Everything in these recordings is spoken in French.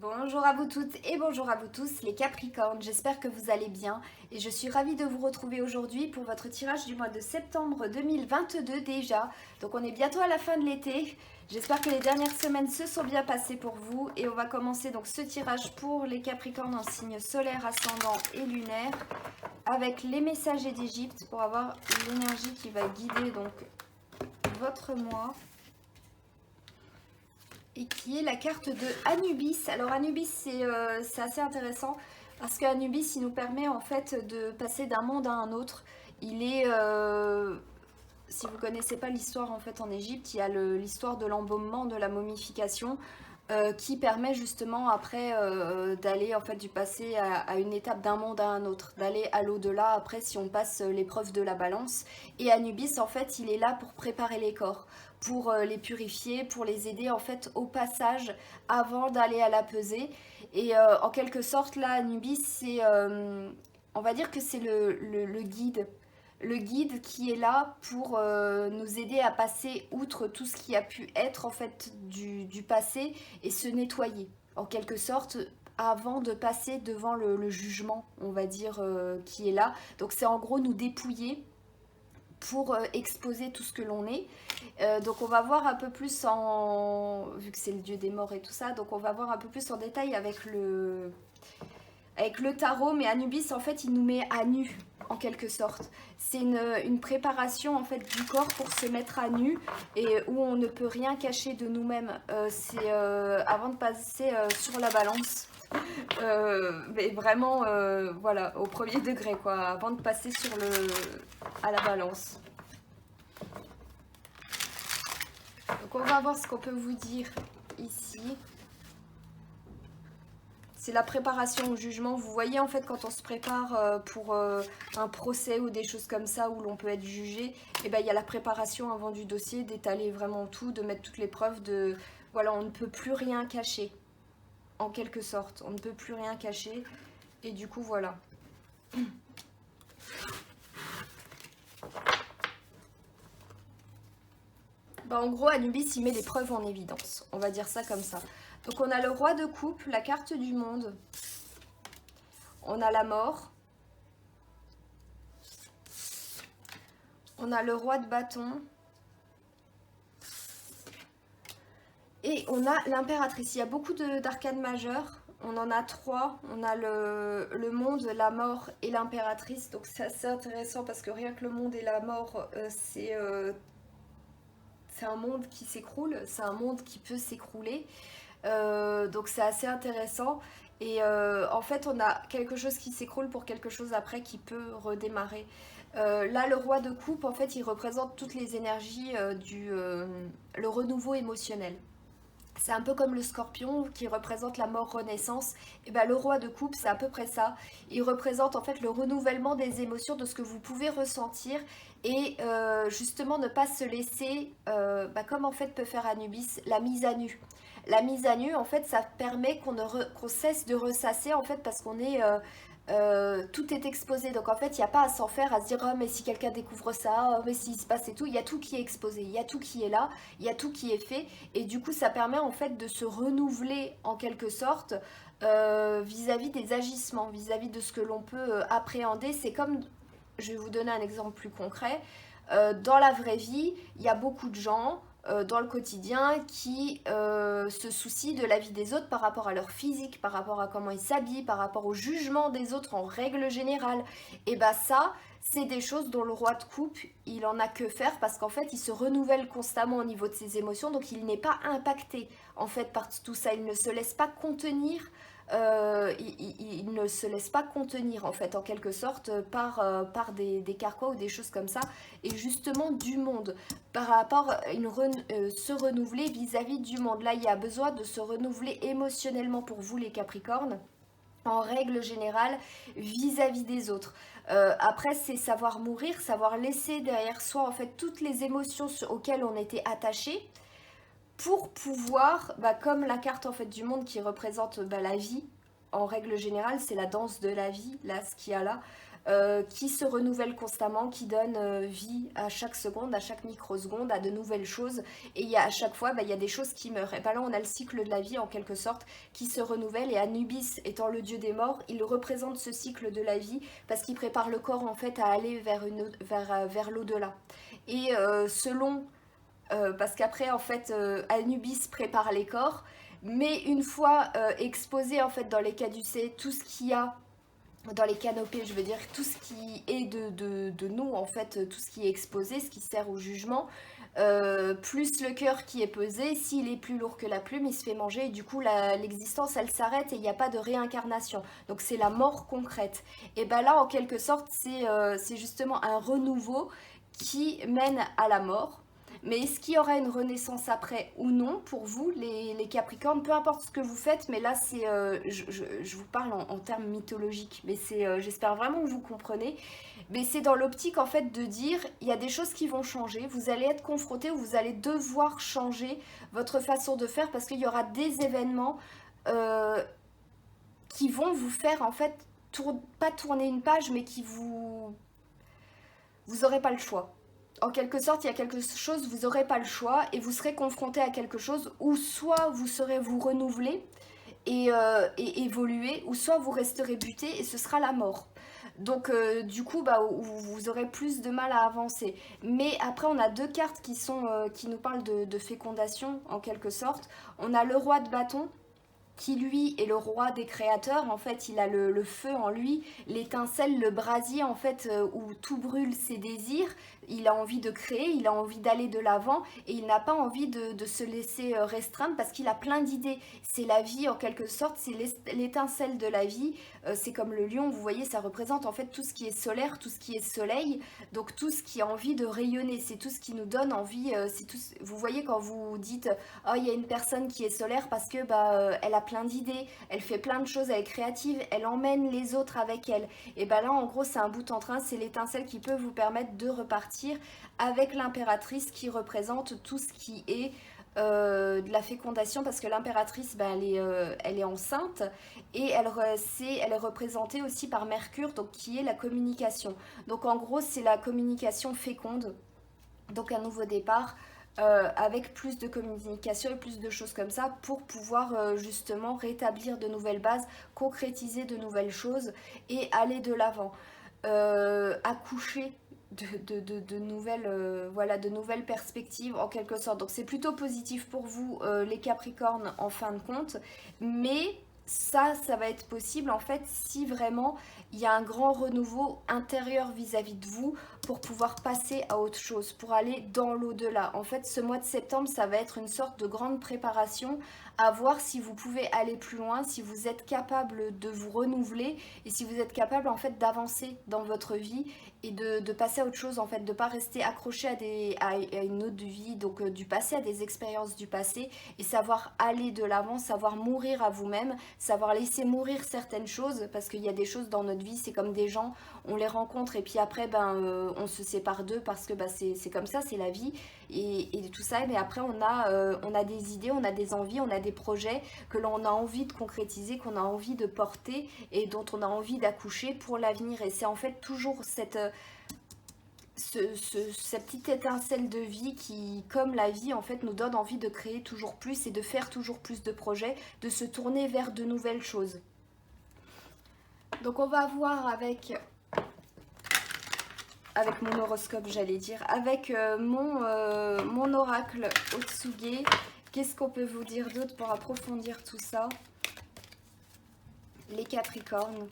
Bonjour à vous toutes et bonjour à vous tous les Capricornes, j'espère que vous allez bien et je suis ravie de vous retrouver aujourd'hui pour votre tirage du mois de septembre 2022 déjà. Donc on est bientôt à la fin de l'été, j'espère que les dernières semaines se sont bien passées pour vous et on va commencer donc ce tirage pour les Capricornes en signe solaire, ascendant et lunaire avec les messagers d'Égypte pour avoir l'énergie qui va guider donc votre mois. Et qui est la carte de Anubis. Alors Anubis, c'est assez intéressant parce qu'Anubis, il nous permet en fait de passer d'un monde à un autre. Il est, si vous ne connaissez pas l'histoire en fait en Égypte, il y a l'histoire de l'embaumement, de la momification, qui permet justement après d'aller en fait du passé à une étape d'un monde à un autre, d'aller à l'au-delà après si on passe l'épreuve de la balance. Et Anubis en fait il est là pour préparer les corps, pour les purifier, pour les aider en fait au passage avant d'aller à la pesée. Et en quelque sorte là Anubis c'est on va dire que c'est le guide, le guide qui est là pour nous aider à passer outre tout ce qui a pu être en fait du passé et se nettoyer en quelque sorte avant de passer devant le jugement, on va dire, qui est là. Donc c'est en gros nous dépouiller pour exposer tout ce que l'on est. Donc on va voir un peu plus en... vu que c'est le dieu des morts et tout ça, donc on va voir un peu plus en détail avec le tarot, mais Anubis en fait il nous met à nu en quelque sorte. C'est une préparation en fait du corps pour se mettre à nu et où on ne peut rien cacher de nous-mêmes. C'est avant de passer sur la balance. Mais vraiment voilà au premier degré quoi, avant de passer à la balance. Donc on va voir ce qu'on peut vous dire ici. C'est la préparation au jugement. Vous voyez en fait quand on se prépare pour un procès ou des choses comme ça où l'on peut être jugé, et ben il y a la préparation avant du dossier, d'étaler vraiment tout, de mettre toutes les preuves, de voilà, on ne peut plus rien cacher en quelque sorte. On ne peut plus rien cacher et du coup voilà. Bah, en gros, Anubis, il met les preuves en évidence. On va dire ça comme ça. Donc on a le roi de coupe, la carte du monde. On a la mort. On a le roi de bâton. Et on a l'impératrice. Il y a beaucoup d'arcanes majeures. On en a trois. On a le monde, la mort et l'impératrice. Donc c'est assez intéressant parce que rien que le monde et la mort, c'est un monde qui s'écroule. C'est un monde qui peut s'écrouler. Donc c'est assez intéressant. Et en fait, on a quelque chose qui s'écroule pour quelque chose après qui peut redémarrer. Là, le roi de coupe, en fait, il représente toutes les énergies le renouveau émotionnel. C'est un peu comme le scorpion qui représente la mort renaissance. Et ben, le roi de coupe, c'est à peu près ça. Il représente en fait le renouvellement des émotions, de ce que vous pouvez ressentir et justement ne pas se laisser, comme en fait peut faire Anubis, la mise à nu. La mise à nu, en fait, ça permet qu'on cesse de ressasser en fait parce qu'on est tout est exposé. Donc en fait, il n'y a pas à s'en faire, à se dire oh mais si quelqu'un découvre ça, oh mais s'il se passe et tout, il y a tout qui est exposé, il y a tout qui est là, il y a tout qui est fait. Et du coup, ça permet en fait de se renouveler en quelque sorte vis-à-vis des agissements, vis-à-vis de ce que l'on peut appréhender. C'est comme, je vais vous donner un exemple plus concret. Dans la vraie vie, il y a beaucoup de gens dans le quotidien qui se soucient de la vie des autres par rapport à leur physique, par rapport à comment ils s'habillent, par rapport au jugement des autres en règle générale. Et bah ça, c'est des choses dont le roi de coupe, il en a que faire parce qu'en fait, il se renouvelle constamment au niveau de ses émotions, donc il n'est pas impacté en fait par tout ça. Il ne se laisse pas contenir. Il ne se laisse pas contenir en fait en quelque sorte par des carquois ou des choses comme ça et justement du monde par rapport à se renouveler vis-à-vis du monde. Là, il y a besoin de se renouveler émotionnellement pour vous les Capricornes en règle générale vis-à-vis des autres. Après, c'est savoir mourir, savoir laisser derrière soi en fait toutes les émotions auxquelles on était attaché pour pouvoir, comme la carte en fait du monde qui représente la vie, en règle générale, c'est la danse de la vie, là, ce qu'il y a là. qui se renouvelle constamment, qui donne vie à chaque seconde, à chaque microseconde, à de nouvelles choses. Et il y a, à chaque fois, il y a des choses qui meurent. Et ben là, on a le cycle de la vie, en quelque sorte, qui se renouvelle. Et Anubis étant le dieu des morts, il représente ce cycle de la vie parce qu'il prépare le corps, en fait, à aller vers l'au-delà. Et selon parce qu'après, en fait, Anubis prépare les corps, mais une fois exposé, en fait, dans les caducées, tout ce qu'il y a dans les canopées, je veux dire, tout ce qui est de nous, en fait, tout ce qui est exposé, ce qui sert au jugement, plus le cœur qui est pesé, s'il est plus lourd que la plume, il se fait manger, et du coup, l'existence, elle s'arrête, et il n'y a pas de réincarnation. Donc, c'est la mort concrète. Et ben là, en quelque sorte, c'est justement un renouveau qui mène à la mort. Mais est-ce qu'il y aura une renaissance après ou non pour vous, les Capricornes? Peu importe ce que vous faites, mais là, je vous parle en termes mythologiques, mais j'espère vraiment que vous comprenez. Mais c'est dans l'optique, en fait, de dire, il y a des choses qui vont changer, vous allez être confronté ou vous allez devoir changer votre façon de faire parce qu'il y aura des événements euh, qui vont vous faire, en fait, pas tourner une page, mais vous n'aurez pas le choix. En quelque sorte, il y a quelque chose, vous n'aurez pas le choix et vous serez confronté à quelque chose où soit vous serez vous renouveler et évoluer, ou soit vous resterez buté et ce sera la mort. Donc du coup, vous aurez plus de mal à avancer. Mais après, on a deux cartes qui nous parlent de fécondation, en quelque sorte. On a le roi de bâton, qui lui est le roi des créateurs. En fait, il a le feu en lui, l'étincelle, le brasier, en fait, où tout brûle ses désirs. Il a envie de créer, il a envie d'aller de l'avant et il n'a pas envie de se laisser restreindre parce qu'il a plein d'idées. C'est la vie en quelque sorte, c'est l'étincelle de la vie. C'est comme le lion, vous voyez, ça représente en fait tout ce qui est solaire, tout ce qui est soleil, donc tout ce qui a envie de rayonner, c'est tout ce qui nous donne envie. Vous voyez quand vous dites, oh, il y a une personne qui est solaire parce que elle a plein d'idées, elle fait plein de choses, elle est créative, elle emmène les autres avec elle. Et là, en gros, c'est un bout en train, c'est l'étincelle qui peut vous permettre de repartir avec l'impératrice qui représente tout ce qui est de la fécondation, parce que l'impératrice, elle est enceinte et elle est représentée aussi par Mercure, donc qui est la communication. Donc en gros, c'est la communication féconde, donc un nouveau départ. Avec plus de communication et plus de choses comme ça pour pouvoir justement rétablir de nouvelles bases, concrétiser de nouvelles choses et aller de l'avant. Accoucher de nouvelles, voilà, de nouvelles perspectives en quelque sorte. Donc c'est plutôt positif pour vous, les Capricornes, en fin de compte. Mais ça va être possible en fait si vraiment il y a un grand renouveau intérieur vis-à-vis de vous pour pouvoir passer à autre chose, pour aller dans l'au-delà. En fait, ce mois de septembre, ça va être une sorte de grande préparation à voir si vous pouvez aller plus loin, si vous êtes capable de vous renouveler et si vous êtes capable en fait d'avancer dans votre vie et de passer à autre chose, en fait, de ne pas rester accroché à une autre vie, donc du passé, à des expériences du passé, et savoir aller de l'avant, savoir mourir à vous-même, savoir laisser mourir certaines choses, parce qu'il y a des choses dans notre vie, c'est comme des gens, on les rencontre et puis après, on se sépare d'eux parce que c'est comme ça, c'est la vie, et tout ça, mais après on a des idées, on a des envies, on a des projets que l'on a envie de concrétiser, qu'on a envie de porter et dont on a envie d'accoucher pour l'avenir. Et c'est en fait toujours cette petite étincelle de vie qui, comme la vie, en fait, nous donne envie de créer toujours plus et de faire toujours plus de projets, de se tourner vers de nouvelles choses. Donc on va voir avec mon horoscope, j'allais dire, avec mon oracle Otsuge. Qu'est-ce qu'on peut vous dire d'autre pour approfondir tout ça? Les Capricornes.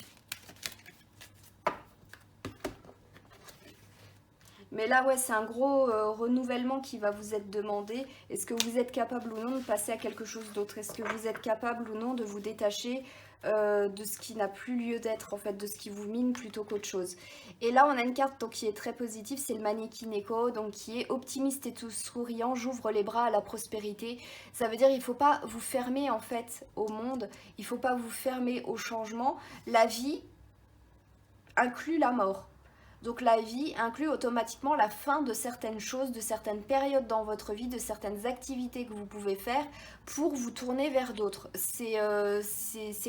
Mais là, ouais, c'est un gros renouvellement qui va vous être demandé. Est-ce que vous êtes capable ou non de passer à quelque chose d'autre? Est-ce que vous êtes capable ou non de vous détacher de ce qui n'a plus lieu d'être, en fait, de ce qui vous mine plutôt qu'autre chose? Et là, on a une carte donc, qui est très positive, c'est le Maneki Neko, donc qui est optimiste et tout souriant, j'ouvre les bras à la prospérité. Ça veut dire il ne faut pas vous fermer, en fait, au monde, il ne faut pas vous fermer au changement. La vie inclut la mort. Donc la vie inclut automatiquement la fin de certaines choses, de certaines périodes dans votre vie, de certaines activités que vous pouvez faire pour vous tourner vers d'autres. C'est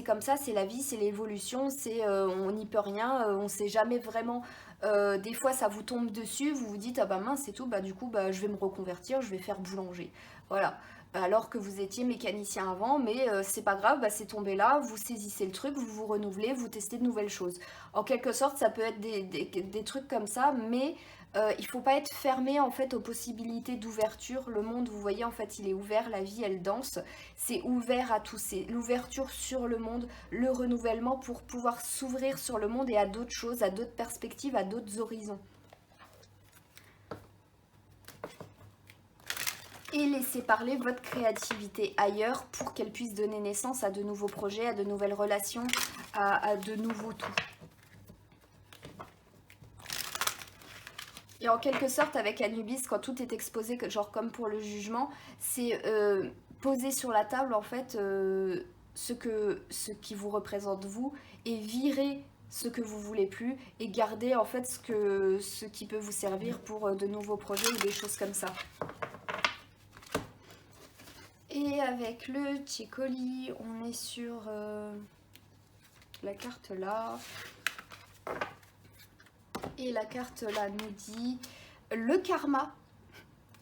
comme ça, c'est la vie, c'est l'évolution, on n'y peut rien, on ne sait jamais vraiment. Des fois ça vous tombe dessus, vous vous dites ah bah mince c'est tout, bah du coup bah, je vais me reconvertir, je vais faire boulanger. Voilà. Alors que vous étiez mécanicien avant, mais c'est pas grave, bah, c'est tombé là, vous saisissez le truc, vous vous renouvelez, vous testez de nouvelles choses. En quelque sorte, ça peut être des trucs comme ça, mais il faut pas être fermé en fait aux possibilités d'ouverture. Le monde, vous voyez, en fait, il est ouvert, la vie, elle danse. C'est ouvert à tout, c'est l'ouverture sur le monde, le renouvellement pour pouvoir s'ouvrir sur le monde et à d'autres choses, à d'autres perspectives, à d'autres horizons. Et laissez parler votre créativité ailleurs pour qu'elle puisse donner naissance à de nouveaux projets, à de nouvelles relations, à de nouveaux tout. Et en quelque sorte, avec Anubis, quand tout est exposé, genre comme pour le jugement, c'est poser sur la table en fait ce qui vous représente vous et virer ce que vous voulez plus et garder en fait ce qui peut vous servir pour de nouveaux projets ou des choses comme ça. Et avec le Tchekoli, on est sur la carte là. Et la carte là nous dit le karma.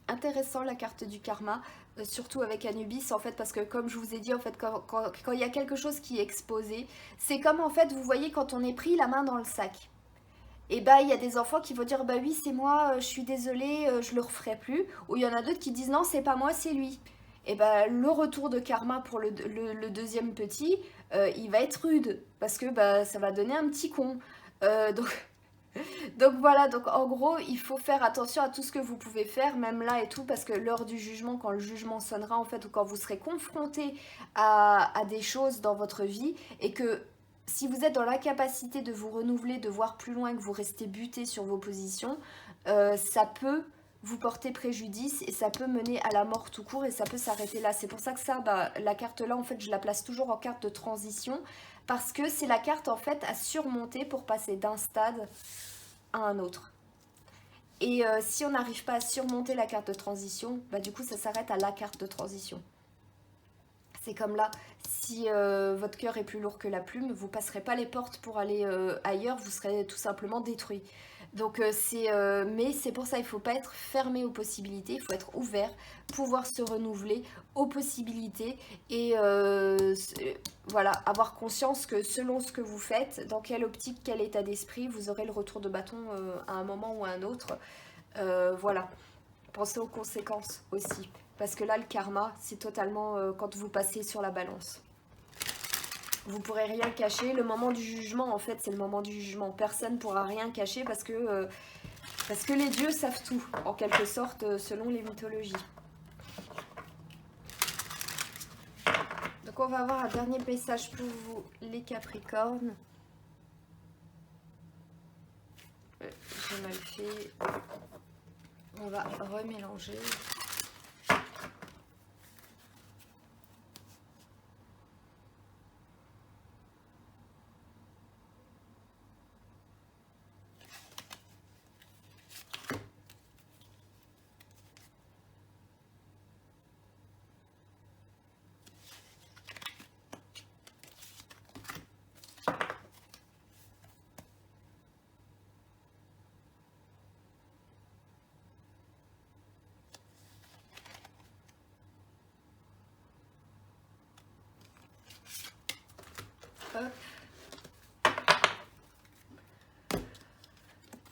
Intéressant la carte du karma, surtout avec Anubis en fait, parce que comme je vous ai dit en fait, quand il y a quelque chose qui est exposé, c'est comme en fait, vous voyez quand on est pris la main dans le sac. Et bah il y a des enfants qui vont dire bah oui c'est moi, je suis désolée, je le referai plus. Ou il y en a d'autres qui disent non c'est pas moi c'est lui. Et bah le retour de karma pour le deuxième petit, il va être rude parce que bah ça va donner un petit con. Donc voilà, donc en gros, il faut faire attention à tout ce que vous pouvez faire, même là et tout, parce que l'heure du jugement, quand le jugement sonnera en fait, ou quand vous serez confronté à des choses dans votre vie, et que si vous êtes dans l'incapacité de vous renouveler, de voir plus loin, que vous restez buté sur vos positions, ça peut vous porter préjudice et ça peut mener à la mort tout court et ça peut s'arrêter là. C'est pour ça que ça, bah, la carte là, en fait, je la place toujours en carte de transition parce que c'est la carte en fait à surmonter pour passer d'un stade à un autre. Et si on n'arrive pas à surmonter la carte de transition, bah du coup ça s'arrête à la carte de transition. C'est comme là, si votre cœur est plus lourd que la plume, vous passerez pas les portes pour aller ailleurs, vous serez tout simplement détruit. Donc mais c'est pour ça il faut pas être fermé aux possibilités, il faut être ouvert, pouvoir se renouveler aux possibilités et voilà, avoir conscience que selon ce que vous faites, dans quelle optique, quel état d'esprit, vous aurez le retour de bâton à un moment ou à un autre. Voilà, pensez aux conséquences aussi. Parce que là, le karma, c'est totalement quand vous passez sur la balance. Vous pourrez rien cacher. Le moment du jugement, en fait, c'est le moment du jugement. Personne ne pourra rien cacher parce que les dieux savent tout, en quelque sorte, selon les mythologies. Donc on va avoir un dernier message pour vous, les Capricornes. J'ai mal fait. On va remélanger.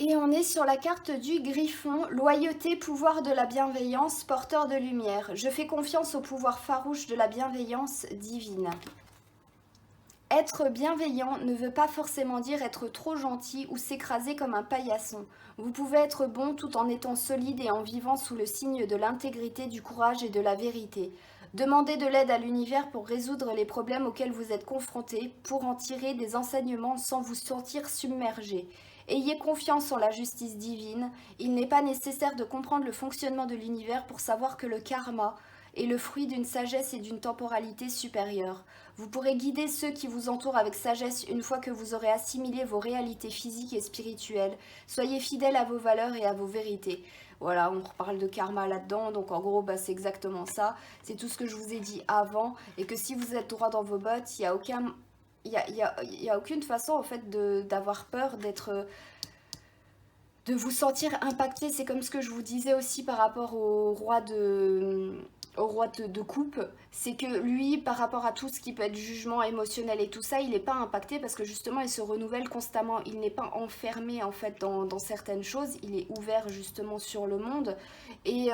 Et on est sur la carte du Griffon, loyauté, pouvoir de la bienveillance, porteur de lumière. Je fais confiance au pouvoir farouche de la bienveillance divine. Être bienveillant ne veut pas forcément dire être trop gentil ou s'écraser comme un paillasson. Vous pouvez être bon tout en étant solide et en vivant sous le signe de l'intégrité, du courage et de la vérité. Demandez de l'aide à l'univers pour résoudre les problèmes auxquels vous êtes confrontés, pour en tirer des enseignements sans vous sentir submergé. Ayez confiance en la justice divine. Il n'est pas nécessaire de comprendre le fonctionnement de l'univers pour savoir que le karma et le fruit d'une sagesse et d'une temporalité supérieure. Vous pourrez guider ceux qui vous entourent avec sagesse une fois que vous aurez assimilé vos réalités physiques et spirituelles. Soyez fidèles à vos valeurs et à vos vérités. Voilà, on reparle de karma là-dedans, donc en gros, bah, c'est exactement ça. C'est tout ce que je vous ai dit avant, et que si vous êtes droit dans vos bottes, il n'y a aucun... Il y a aucune façon en fait d'avoir peur de vous sentir impacté. C'est comme ce que je vous disais aussi par rapport au roi de coupe, c'est que lui, par rapport à tout ce qui peut être jugement émotionnel et tout ça, il n'est pas impacté parce que justement il se renouvelle constamment, il n'est pas enfermé en fait dans certaines choses, il est ouvert justement sur le monde et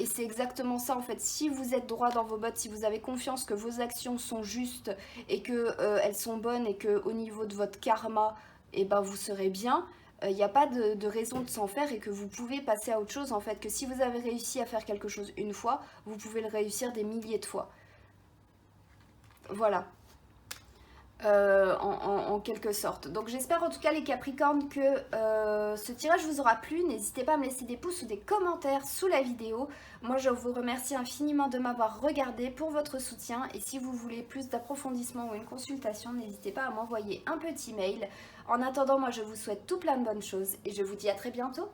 c'est exactement ça en fait. Si vous êtes droit dans vos bottes, si vous avez confiance que vos actions sont justes et que elles sont bonnes et que au niveau de votre karma, eh ben, vous serez bien, il n'y a pas de raison de s'en faire et que vous pouvez passer à autre chose en fait, que si vous avez réussi à faire quelque chose une fois, vous pouvez le réussir des milliers de fois. Voilà. En quelque sorte. Donc j'espère en tout cas les Capricornes que ce tirage vous aura plu. N'hésitez pas à me laisser des pouces ou des commentaires sous la vidéo. Moi je vous remercie infiniment de m'avoir regardé, pour votre soutien, et si vous voulez plus d'approfondissement ou une consultation, n'hésitez pas à m'envoyer un petit mail. En attendant, moi je vous souhaite tout plein de bonnes choses et je vous dis à très bientôt.